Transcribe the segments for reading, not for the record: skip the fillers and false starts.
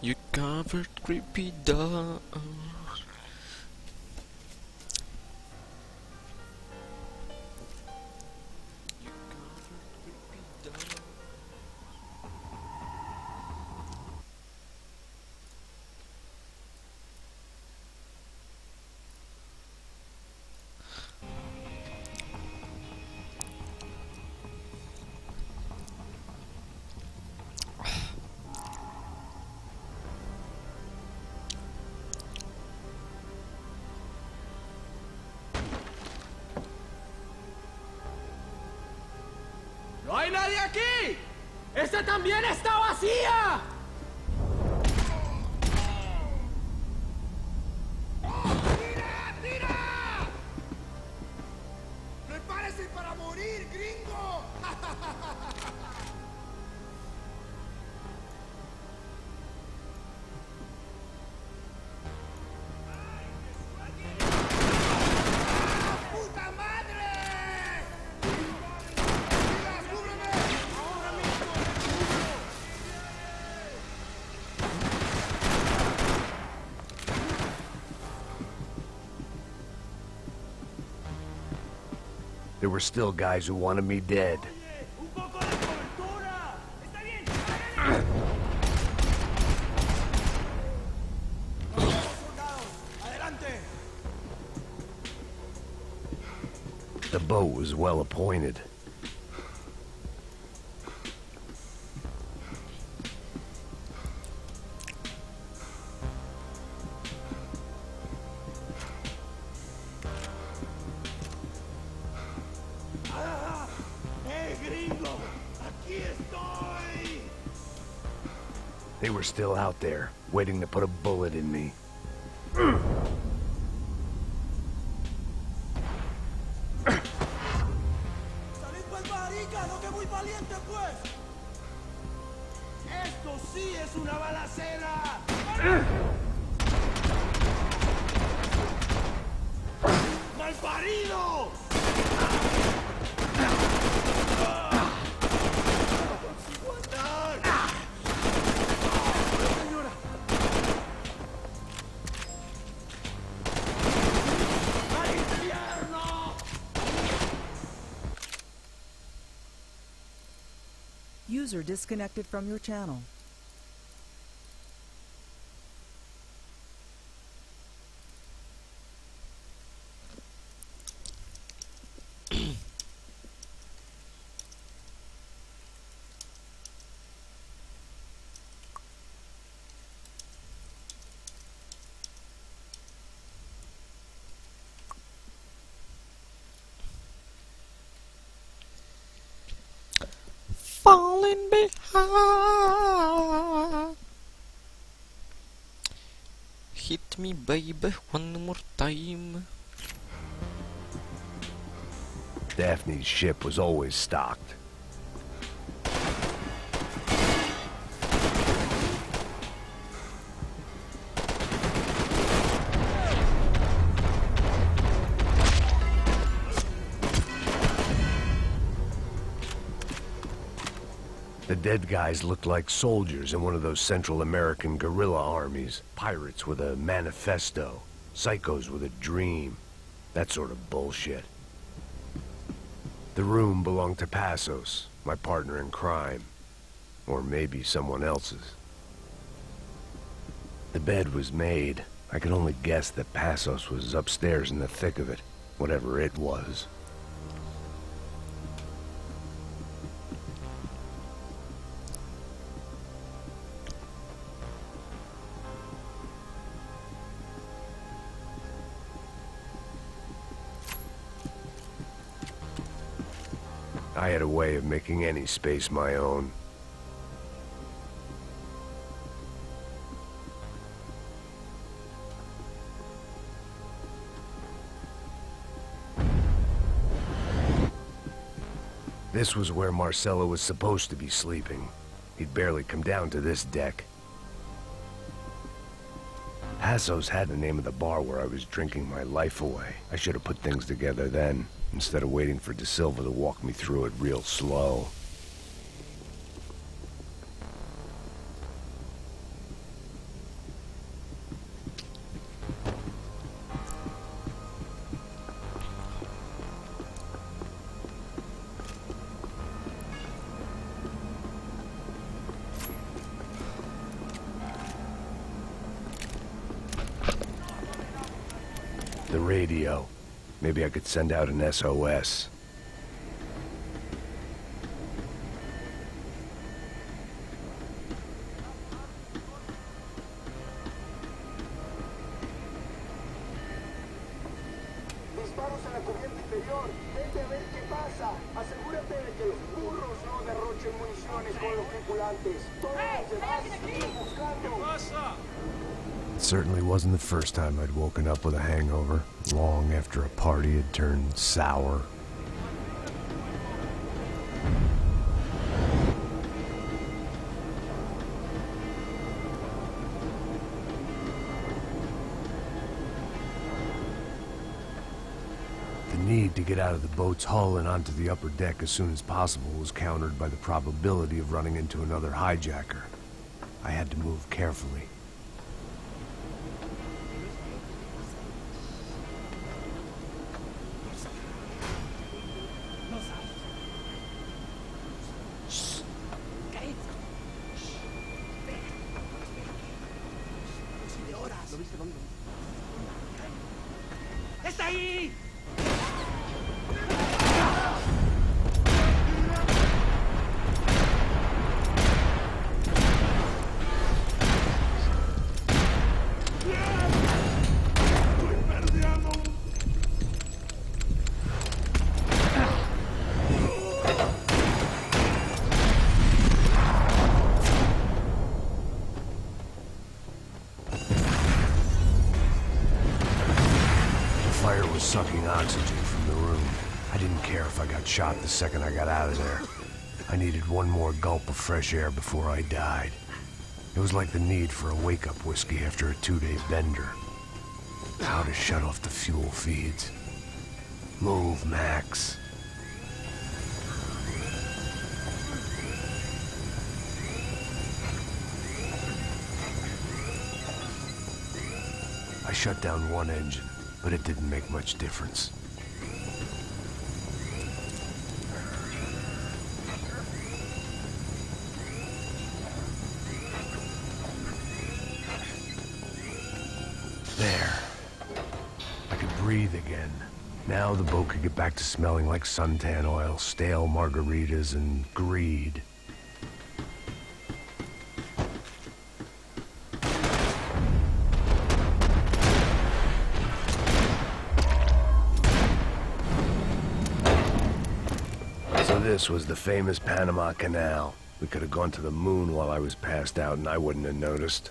You covered creepy doors. ¡No hay nadie aquí! ¡Esta también está vacía! ¡Tira! ¡Tira! ¡Prepárese para morir, gringo! ¡Puta madre! There were still guys who wanted me dead. The boat was well appointed. They were still out there, waiting to put a bullet in me. ¡Salid pues, marica! ¡No que muy valiente, pues! ¡Esto sí es una balacera! ¡Malparido! User disconnected from your channel. Falling behind. Hit me, baby, one more time. Daphne's ship was always stocked. The dead guys looked like soldiers in one of those Central American guerrilla armies. Pirates with a manifesto. Psychos with a dream. That sort of bullshit. The room belonged to Passos, my partner in crime. Or maybe someone else's. The bed was made. I could only guess that Passos was upstairs in the thick of it. Whatever it was. I had a way of making any space my own. This was where Marcelo was supposed to be sleeping. He'd barely come down to this deck. Passos had the name of the bar where I was drinking my life away. I should have put things together then, instead of waiting for De Silva to walk me through it real slow. the radio. Maybe I could send out an SOS. Disparos en la cubierta interior. Vete a ver qué pasa. Asegúrate de que los burros no derrochen municiones con los tripulantes. Todos los demás siguen buscando. It certainly wasn't the first time I'd woken up with a hangover, long after a party had turned sour. The need to get out of the boat's hull and onto the upper deck as soon as possible was countered by the probability of running into another hijacker. I had to move carefully. ¡Está ahí! Sucking oxygen from the room. I didn't care if I got shot the second I got out of there. I needed one more gulp of fresh air before I died. It was like the need for a wake-up whiskey after a 2-day bender. How to shut off the fuel feeds. Move, Max. I shut down one engine, but it didn't make much difference. There. I could breathe again. Now the boat could get back to smelling like suntan oil, stale margaritas, and greed. This was the famous Panama Canal. We could have gone to the moon while I was passed out and I wouldn't have noticed.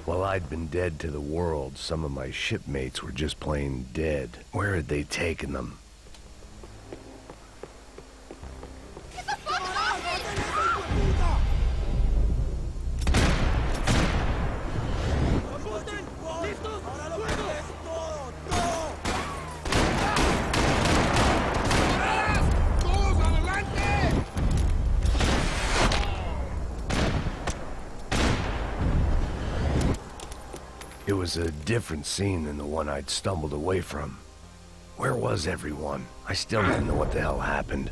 While I'd been dead to the world, some of my shipmates were just plain dead. Where had they taken them? It was a different scene than the one I'd stumbled away from. Where was everyone? I still didn't know what the hell happened.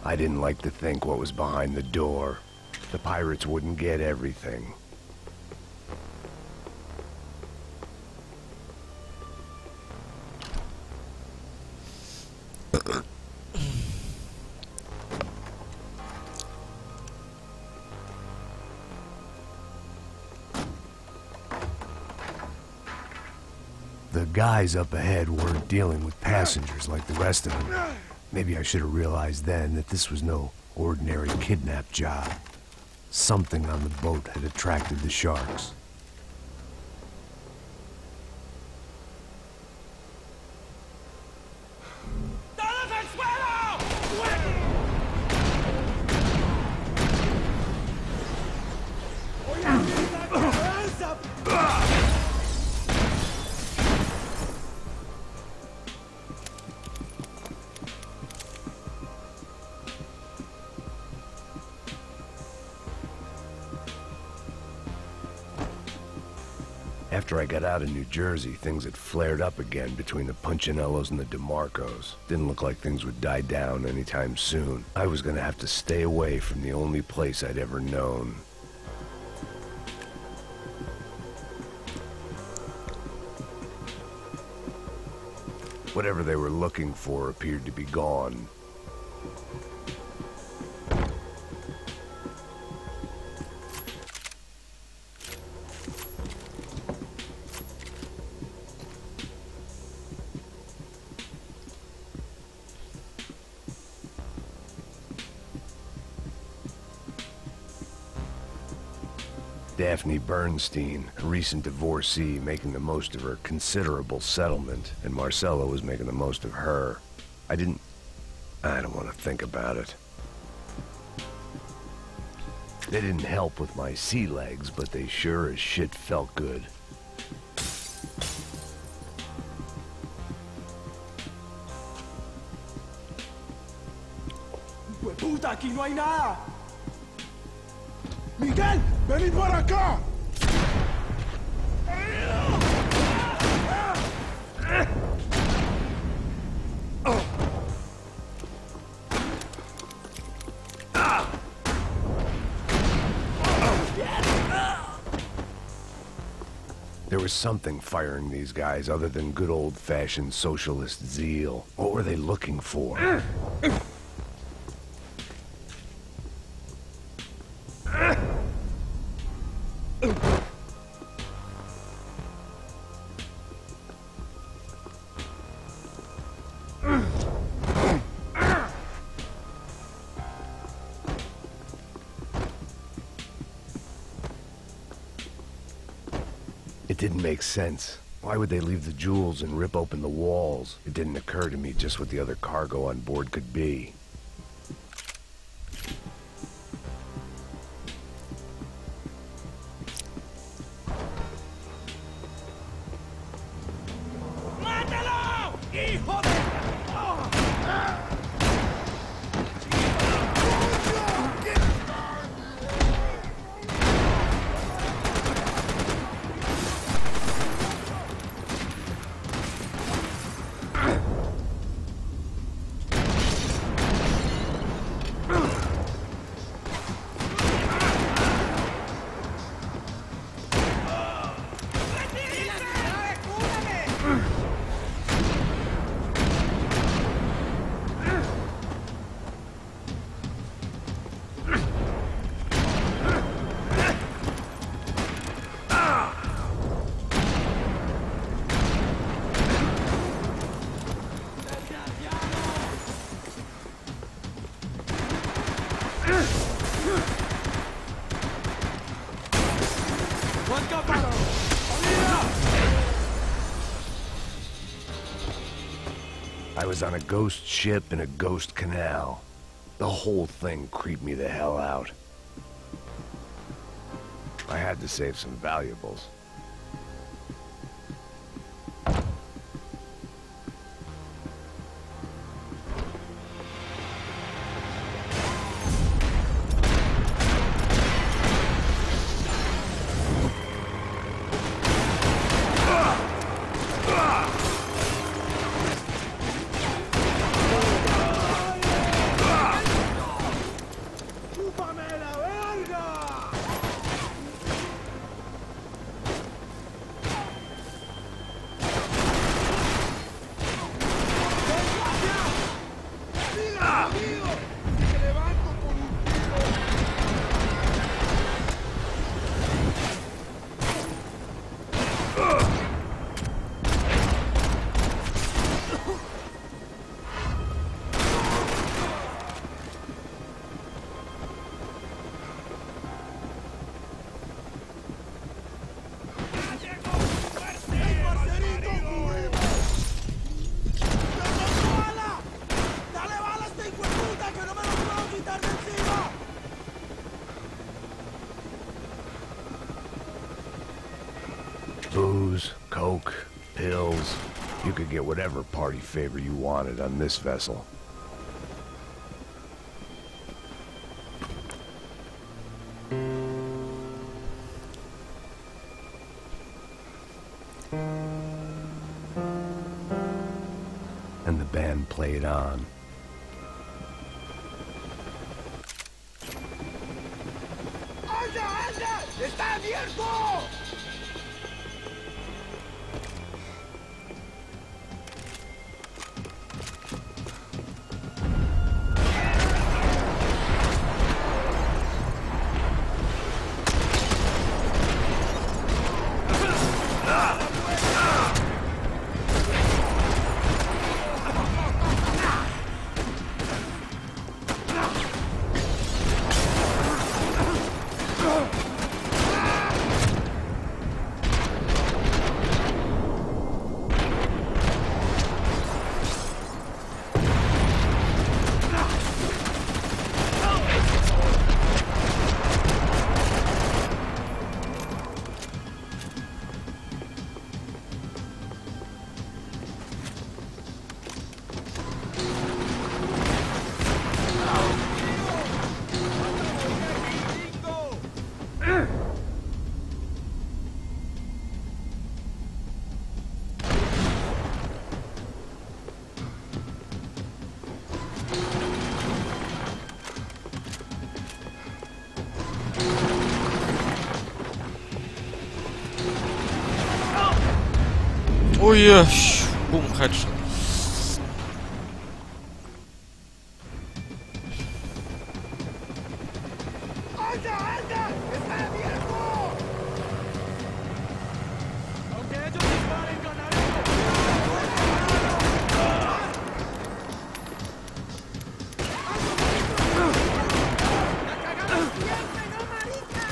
I didn't like to think what was behind the door. The pirates wouldn't get everything. The guys up ahead weren't dealing with passengers like the rest of them. Maybe I should have realized then that this was no ordinary kidnap job. Something on the boat had attracted the sharks. ¡Todos After I got out of New Jersey, things had flared up again between the Punchinellos and the DeMarcos. Didn't look like things would die down anytime soon. I was gonna have to stay away from the only place I'd ever known. Whatever they were looking for appeared to be gone. Daphne Bernstein, a recent divorcee, making the most of her considerable settlement, and Marcella was making the most of her. I don't want to think about it. They didn't help with my sea legs, but they sure as shit felt good. ¡Puta, aquí no hay nada! ¡Miguel, vení para acá! There was something firing these guys other than good old-fashioned socialist zeal. What were they looking for? It didn't make sense. Why would they leave the jewels and rip open the walls? It didn't occur to me just what the other cargo on board could be. ¡Mátalo! ¡Hijo de... I was on a ghost ship in a ghost canal. The whole thing creeped me the hell out. I had to save some valuables. Booze, coke, pills. You could get whatever party favor you wanted on this vessel. And the band played on. ¡Anda, anda! ¡Está abierto! Oh yeah! Boom, headshot. ¡Anda, anda! ¡Está abierto! Aunque ellos disparen, ganaremos. ¡La cagada siempre, no, marica!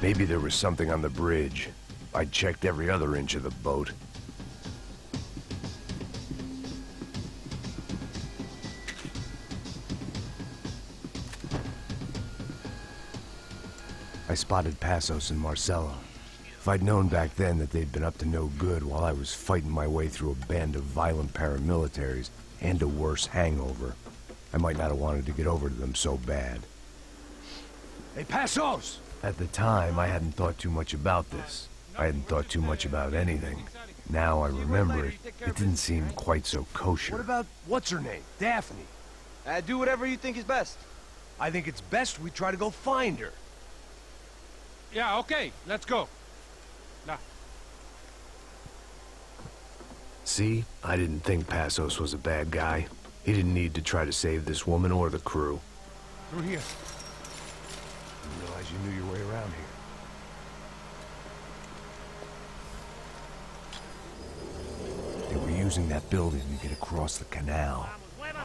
Maybe there was something on the bridge. I checked every other inch of the boat. I spotted Passos and Marcelo. If I'd known back then that they'd been up to no good while I was fighting my way through a band of violent paramilitaries and a worse hangover, I might not have wanted to get over to them so bad. Hey, Passos! At the time, I hadn't thought too much about this. I hadn't thought too much about anything. Now I remember it, it didn't seem quite so kosher. What about, what's her name? Daphne. Do whatever you think is best. I think it's best we try to go find her. Yeah, okay, let's go. Nah. See? I didn't think Passos was a bad guy. He didn't need to try to save this woman or the crew. Through here. Didn't realize you knew your way around here. They were using that building to get across the canal. Come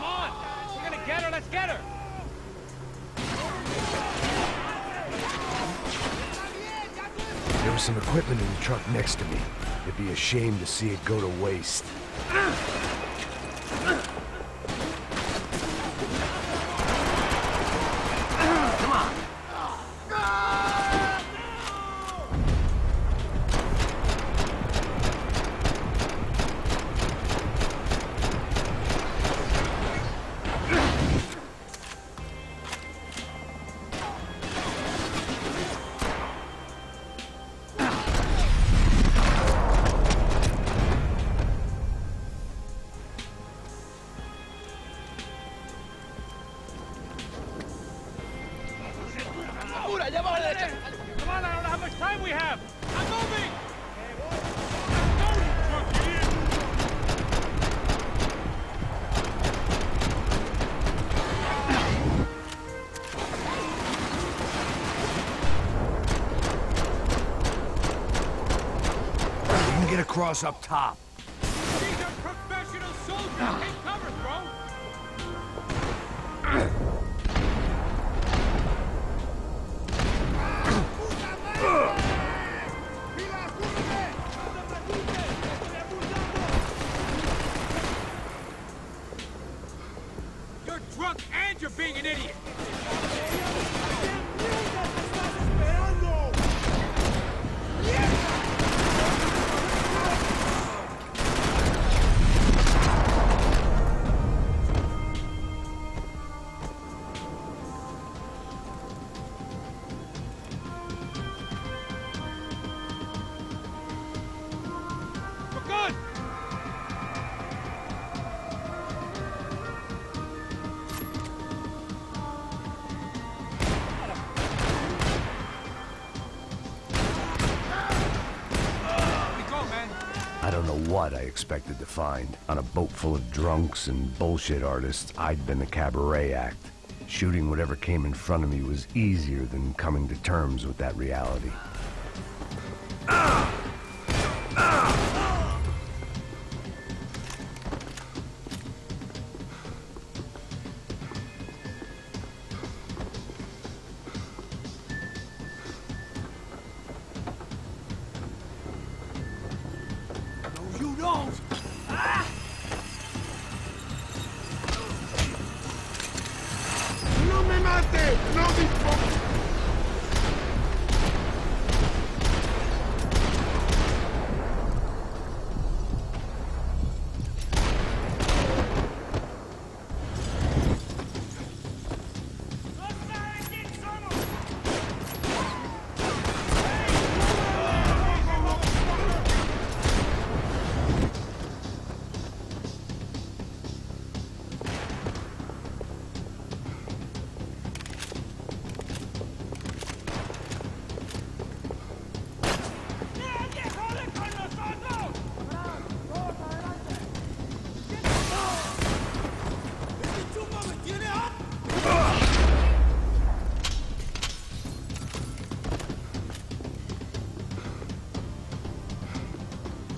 on! We're gonna get her, let's get her! There was some equipment in the truck next to me. It'd be a shame to see it go to waste. Get across up top. These are professional soldiers. Take cover, bro. You're drunk and you're being an idiot. Good. I don't know what I expected to find. On a boat full of drunks and bullshit artists, I'd been a cabaret act. Shooting whatever came in front of me was easier than coming to terms with that reality. You don't! ¡No me mate! ¡No dispare!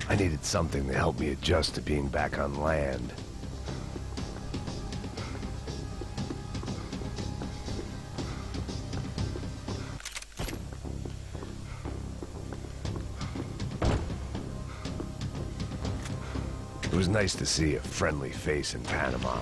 I needed something to help me adjust to being back on land. It was nice to see a friendly face in Panama.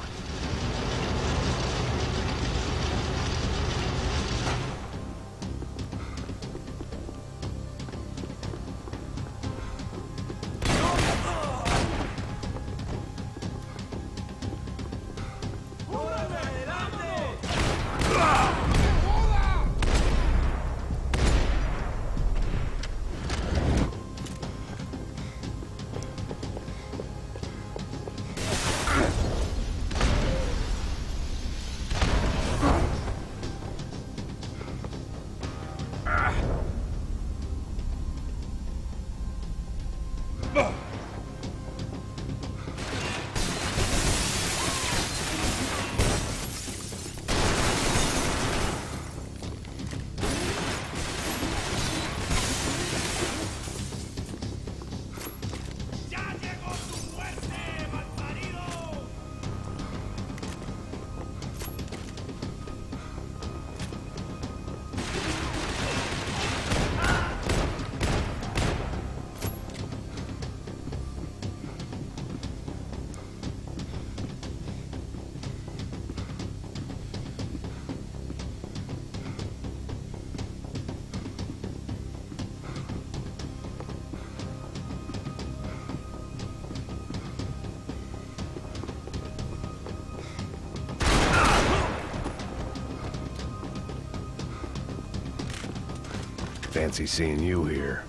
Fancy seeing you here.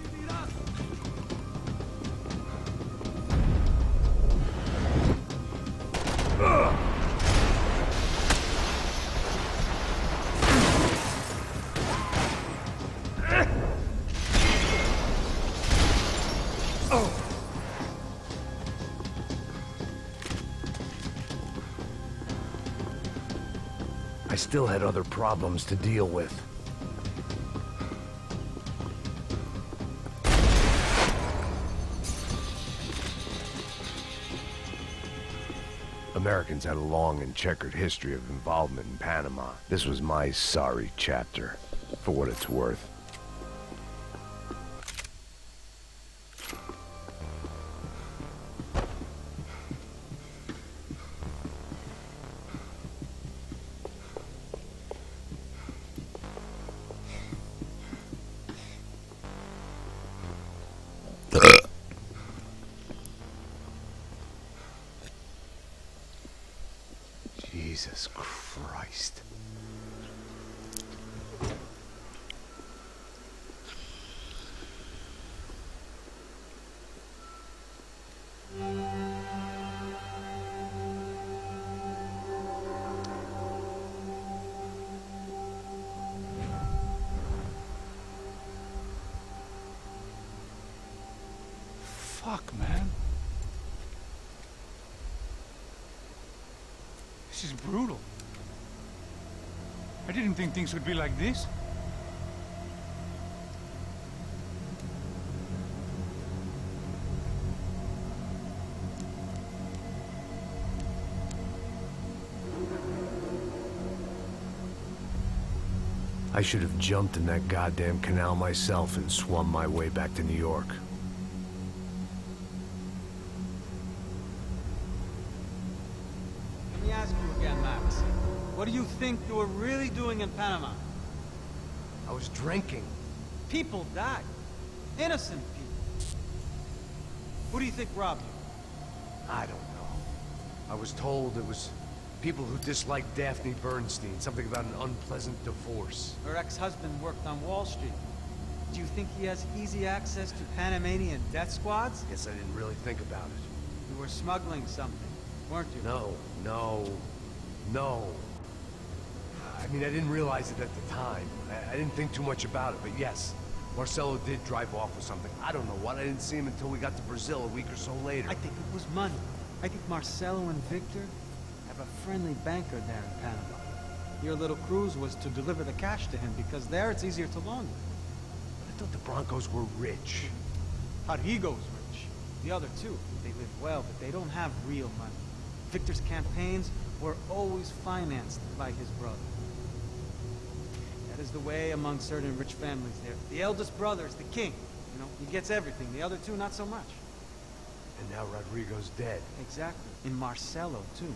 I still had other problems to deal with. Americans had a long and checkered history of involvement in Panama. This was my sorry chapter, for what it's worth. Jesus Christ. Fuck, man. This is brutal. I didn't think things would be like this. I should have jumped in that goddamn canal myself and swum my way back to New York. Let me ask you again, Max. What do you think you were really doing in Panama? I was drinking. People died. Innocent people. Who do you think robbed you? I don't know. I was told it was people who disliked Daphne Bernstein, something about an unpleasant divorce. Her ex-husband worked on Wall Street. Do you think he has easy access to Panamanian death squads? Guess I didn't really think about it. You were smuggling something, weren't you? No. I mean, I didn't realize it at the time. I didn't think too much about it, but yes, Marcelo did drive off with something. I don't know what. I didn't see him until we got to Brazil a week or so later. I think it was money. I think Marcelo and Victor have a friendly banker there in Panama. Your little cruise was to deliver the cash to him because there it's easier to launder. I thought the Broncos were rich. Rodrigo's rich. The other two, they live well, but they don't have real money. Victor's campaigns were always financed by his brother. That is the way among certain rich families there. The eldest brother is the king. You know, he gets everything. The other two, not so much. And now Rodrigo's dead. Exactly. And Marcelo, too.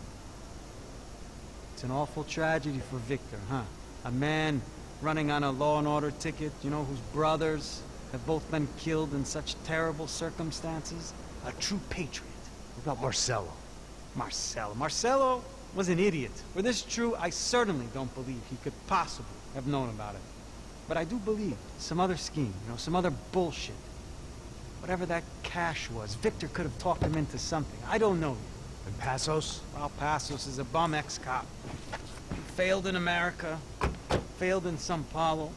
It's an awful tragedy for Victor, huh? A man running on a law and order ticket, you know, whose brothers have both been killed in such terrible circumstances. A true patriot. What about Marcelo? Marcelo was an idiot. Were this true, I certainly don't believe he could possibly have known about it. But I do believe some other scheme, you know, some other bullshit. Whatever that cash was, Victor could have talked him into something. I don't know. And Passos? Well, Passos is a bum ex-cop. Failed in America, failed in São Paulo.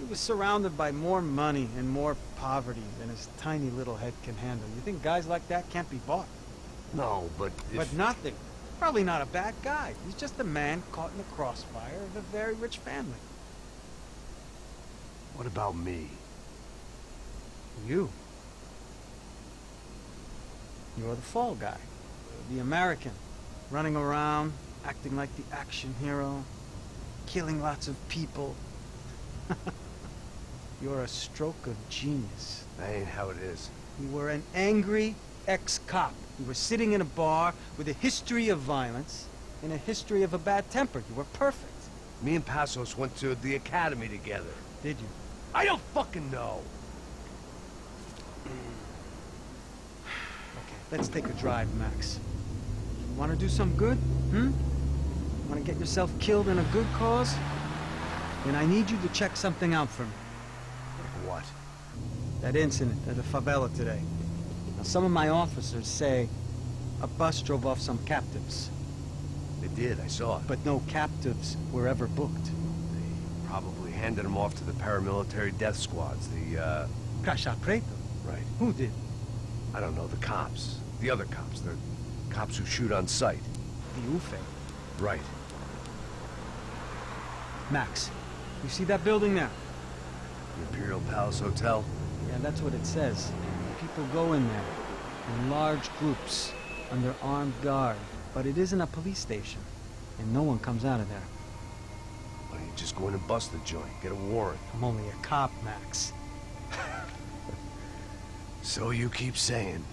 He was surrounded by more money and more poverty than his tiny little head can handle. You think guys like that can't be bought? No, but But nothing. Probably not a bad guy. He's just a man caught in the crossfire of a very rich family. What about me? You. You're the fall guy. The American. Running around, acting like the action hero. Killing lots of people. You're a stroke of genius. That ain't how it is. You were an angry ex-cop. You were sitting in a bar with a history of violence and a history of a bad temper. You were perfect. Me and Passos went to the academy together. Did you? I don't fucking know. Okay, let's take a drive, Max. You want to do some good? Want to get yourself killed in a good cause? Then I need you to check something out for me. What? That incident at the favela today. Now, some of my officers say a bus drove off some captives. They did, I saw it. But no captives were ever booked. They probably handed them off to the paramilitary death squads, the, Caixa Preta? Right. Who did? I don't know, the cops. The other cops. The cops who shoot on sight. The UFE. Right. Max, you see that building there? The Imperial Palace Hotel? Yeah, that's what it says. People go in there in large groups under armed guard. But it isn't a police station, and no one comes out of there. Why don't you just go in and bust the joint? Get a warrant. I'm only a cop, Max. So you keep saying.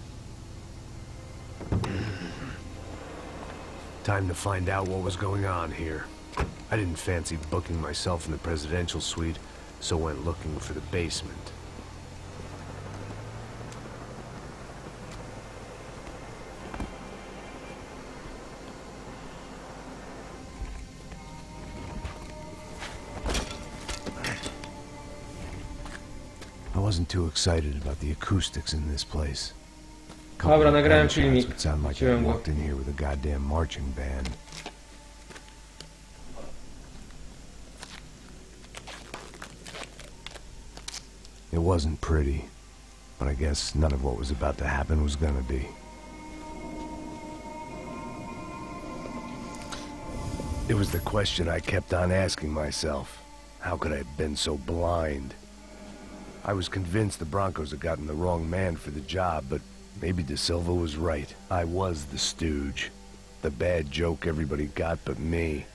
Time to find out what was going on here. I didn't fancy booking myself in the presidential suite, so went looking for the basement. I wasn't too excited about the acoustics in this place. Dobra, nagrałem Gunshots filmik. would sound like I Wróciłem go. walked in here with a goddamn marching band. It wasn't pretty, but I guess none of what was about to happen was gonna be. It was the question I kept on asking myself. How could I have been so blind? I was convinced the Broncos had gotten the wrong man for the job, but maybe De Silva was right. I was the stooge. The bad joke everybody got but me.